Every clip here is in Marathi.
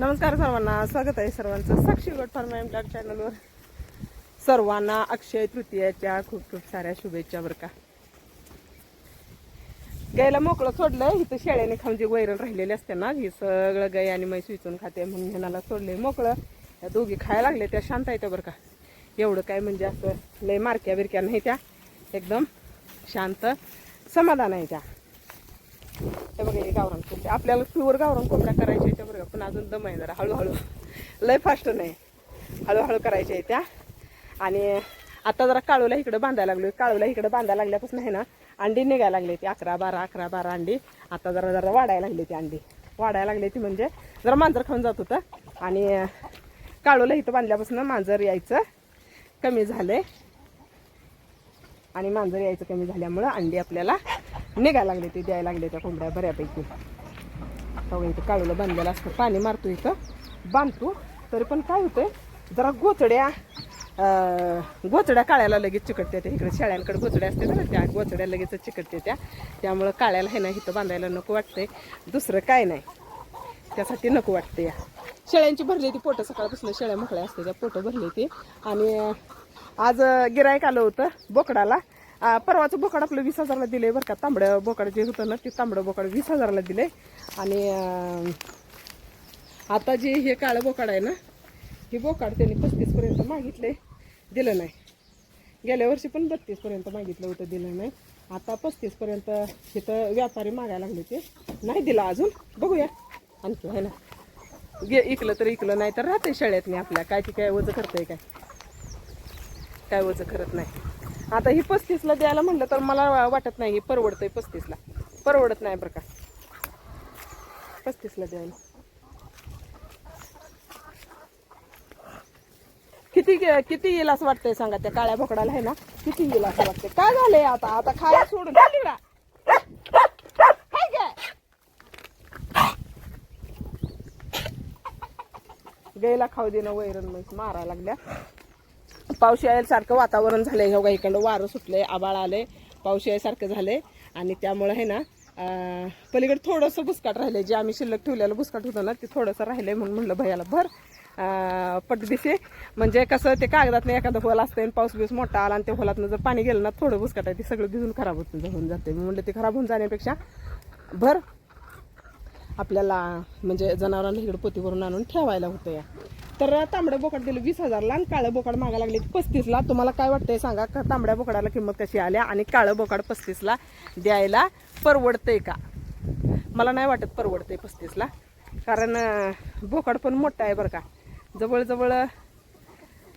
नमस्कार सर्वांना, स्वागत आहे सर्वांचं साक्षी गोट फार्म एम ब्लॉग चॅनलवर. सर्वांना अक्षय तृतीयाच्या खूप खूप साऱ्या शुभेच्छा बरं का. गायला मोकळं सोडलंय. इथं शेळ्याने खाऊन जे वैरण राहिलेले असते ना, ही सगळं गाय आणि म्हैस विचून खाते म्हणून ह्याला सोडले मोकळं. त्या दोघी खायला लागले, त्या शांत आहेत बरं का. एवढं काय म्हणजे असं लय मारक्या बिरक्या नाही, त्या एकदम शांत समाधान आहे त्या. हे बघा, हे गावरान कोंबड्या आपल्याला प्युअर गावरान कोंबड्या करायच्या आहेत बरं का. पण अजून दम आहे जरा, हळूहळू, लय फास्ट नाही, हळूहळू करायच्या आहेत त्या. आणि आता जरा काळूला इकडं बांधायला लागलो. काळूला इकडं बांधायला लागल्यापासून आहे ना, अंडी निघायला लागली ती 11-12 अंडी. आता जरा जरा वाढायला लागली ती अंडी, वाढायला लागली ती म्हणजे जरा मांजर खाऊन जात होतं. आणि काळूला इथं बांधल्यापासून मांजर यायचं कमी झालंय. आणि मांजर यायचं कमी झाल्यामुळं अंडी आपल्याला निघायला लागले, ते द्यायला लागले त्या कोंबड्या बऱ्यापैकी. हो, इथं काळूला बांधलेलं असतं, पाणी मारतो इथं बांधतो. तरी पण काय होतंय, जरा गोचड्या काळ्याला लगेच चिकटते त्या. इकडे शेळ्यांकडे गोचड्या असते ना, त्या गोचड्या लगेच चिकटते त्या. त्यामुळं काळ्याला आहे ना इथं बांधायला नको वाटतंय, दुसरं काय नाही, त्यासाठी नको वाटते. या शेळ्यांची भरली ती पोटं, सकाळपासून शेळ्या मोकळ्या असते त्या, पोटं भरली ती. आणि आज गिरायक आलं होतं बोकडाला. परवाचं बोकड आपलं 20,000ला दिले बरं का. तांबडं बोकड जे होतं ना, ते तांबडं बोकड 20,000ला दिले. आणि आता जे हे काळं बोकड आहे ना, हे बोकड त्यांनी 35पर्यंत मागितले, दिलं नाही. गेल्या वर्षी पण 32पर्यंत मागितलं होतं, दिलं नाही. आता 35पर्यंत इथं व्यापारी मागायला लागले, ते नाही दिला अजून. बघूया आणखी आहे ना, इकलं तर इकलं, नाही तर राहते शेळ्यात नाही आपल्या. काय ती काय वजं करतंय, काय वजं करत नाही. आता ही 35ला द्यायला म्हणलं तर मला वाटत नाही परवडतंय. 35ला परवडत नाही बरं का, 35ला द्यायला. किती येईल असं वाटतंय सांगा, त्या काळ्या बोकडाला आहे ना, किती येईल असं वाटतंय. काय झालंय आता खायला सोडून गायला खाऊ देणं वैरण म्हैस मारायला लागल्या. पाऊस यायसारखं वातावरण झालंय. हो, इकडं वारं सुटलंय, आबाळ आलंय, पाऊस यायसारखं झालंय. आणि त्यामुळं आहे ना, पलीकडे थोडंसं बुसकाट राहिलंय. जे आम्ही शिल्लक ठेवलेलं बुसकाट होतं ना, ते थोडंसं राहिलंय. म्हणून म्हणलं भैयाला भर पटदिसे, म्हणजे कसं ते कागदात नाही एखादं होल असतं, पाऊस बिऊस मोठा आला आणि त्या होलातनं जर पाणी गेलं ना, थोडं बुसकाट आहे ते सगळं भिजून खराब होऊन जाते. म्हणलं ते खराब होऊन जाण्यापेक्षा भर आपल्याला म्हणजे जनावरांना इकडं पोतीवरून आणून ठेवायला होतं. या तर तांबड्या बोकड दिलं 20,000ला आणि काळं बोकड मागायला लागले 35ला. तुम्हाला काय वाटतंय सांगा, का तांबड्या बोकडाला किंमत कशी आल्या आणि काळं बोकड 35ला द्यायला परवडतंय का? मला नाही वाटत परवडतंय 35ला, कारण बोकड पण मोठा आहे बरं का. जवळजवळ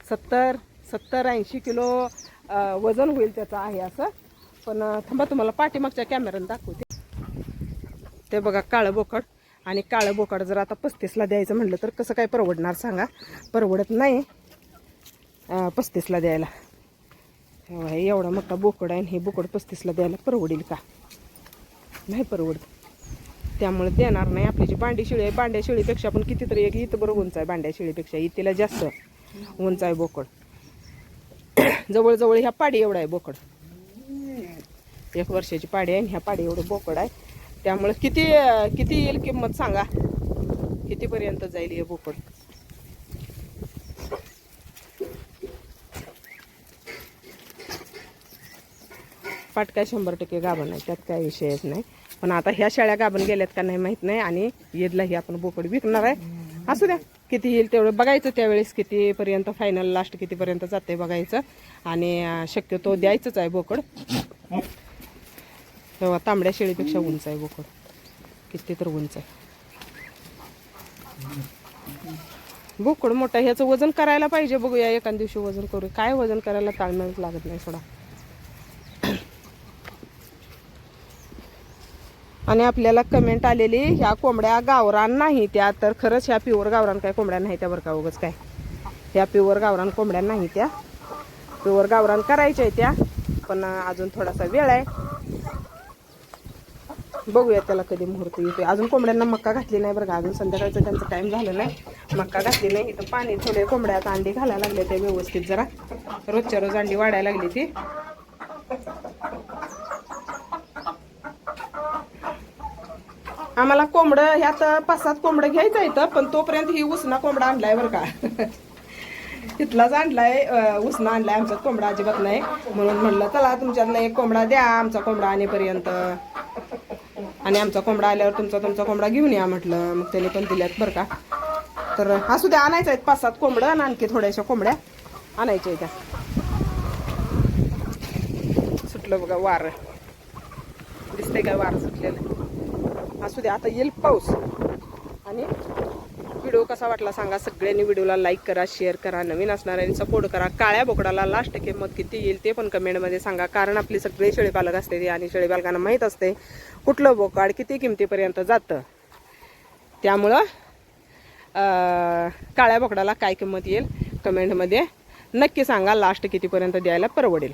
70-80 किलो वजन होईल त्याचं आहे असं. पण थांबा, तुम्हाला पाठीमागच्या कॅमेऱ्यानं दाखवते. ते बघा काळं बोकड. आणि काळं बोकड जर आता 35ला द्यायचं म्हटलं तर कसं काय परवडणार सांगा? परवडत नाही 35ला द्यायला. एवढा मोठा बोकड आहे, हे बोकड 35ला द्यायला परवडेल का? नाही परवडत. त्यामुळे देणार नाही. आपली जी बांडी शेळी आहे, बांड्या शेळीपेक्षा पण कितीतरी एक इथं बरं उंच आहे. बांड्या शेळीपेक्षा इथेला जास्त उंच आहे बोकड. जवळजवळ ह्या पाडी एवढा आहे बोकड. 1 वर्षाची पाडी आहे, ह्या पाडी एवढं बोकड आहे. त्यामुळे किती येईल किंमत सांगा? कितीपर्यंत जाईल हे बोकड? पाटकाय 100% गाभण आहे, त्यात काय विषयच नाही. पण आता ह्या शेळ्या गाभण गेल्यात का नाही माहित नाही. आणि ईदलाही आपण बोकड विकणार आहे. असू द्या, किती येईल तेवढं बघायचं, त्यावेळेस कितीपर्यंत फायनल लास्ट कितीपर्यंत जाते बघायचं. आणि शक्यतो द्यायचंच आहे बोकड. तेव्हा तांबड्या शेळीपेक्षा उंच आहे बोकड, किती तर उंच आहे बोकड मोठा. ह्याचं वजन करायला पाहिजे, बघूया एखाद दिवशी वजन करू. काय वजन करायला ताळमेळ लागत नाही सोडा. आणि आपल्याला कमेंट आलेली, ह्या कोंबड्या गावरान नाही त्या. तर खरंच ह्या प्युअर गावरान काय कोंबड्या नाही त्या बरं का. उगाच काय, ह्या प्युअर गावरान कोंबड्या नाही त्या. प्युअर गावरान करायच्या त्या, पण अजून थोडासा वेळ आहे. बघूया त्याला कधी मुहूर्त येते. अजून कोंबड्यांना मक्का घातली नाही बरं का. अजून संध्याकाळचं त्यांचा टाइम झालं नाही, मक्का घातली नाही. इथं पाणी थोडे कोंबड्यात अंडी घालायला लागले ते व्यवस्थित. जरा रोजच्या रोज अंडी वाढायला लागली ती. आम्हाला कोंबडं ह्यात 5-7 कोंबडं घ्यायचं इथं, पण तोपर्यंत ही उसना कोंबडा आणलाय बरं का. तिथलाच आणलाय, उसना आणलाय, आमच्यात कोंबडा अजिबात नाही. म्हणून म्हणलं चला तुमच्यातनं एक कोंबडा द्या आमचा कोंबडा आणेपर्यंत, आणि आमचा कोंबडा आल्यावर तुमचा कोंबडा घेऊन या म्हटलं. मग त्याने पण दिल्यात बरं का. तर असू द्या, आणायचं आहेत 5-7 कोंबडं आणि आणखी थोड्याशा कोंबड्या आणायच्या त्या. सुटलं बघा वार, दिसतंय काय वार सुटलेलं. असू द्या, आता येईल पाऊस. आणि व्हिडिओ कसा वाटला सांगा. सगळ्यांनी व्हिडिओला लाईक करा, शेअर करा, नवीन असणाऱ्यांनी सपोर्ट करा. काळ्या बोकडाला लास्ट किंमत किती येईल ते पण कमेंटमध्ये सांगा, कारण आपली सगळे शेळीपालक असते ते, आणि शेळीपालकांना माहीत असते कुठलं बोकाड किती किमतीपर्यंत जातं. त्यामुळं काळ्या बोकडाला काय किंमत येईल कमेंटमध्ये नक्की सांगा, लास्ट कितीपर्यंत द्यायला परवडेल.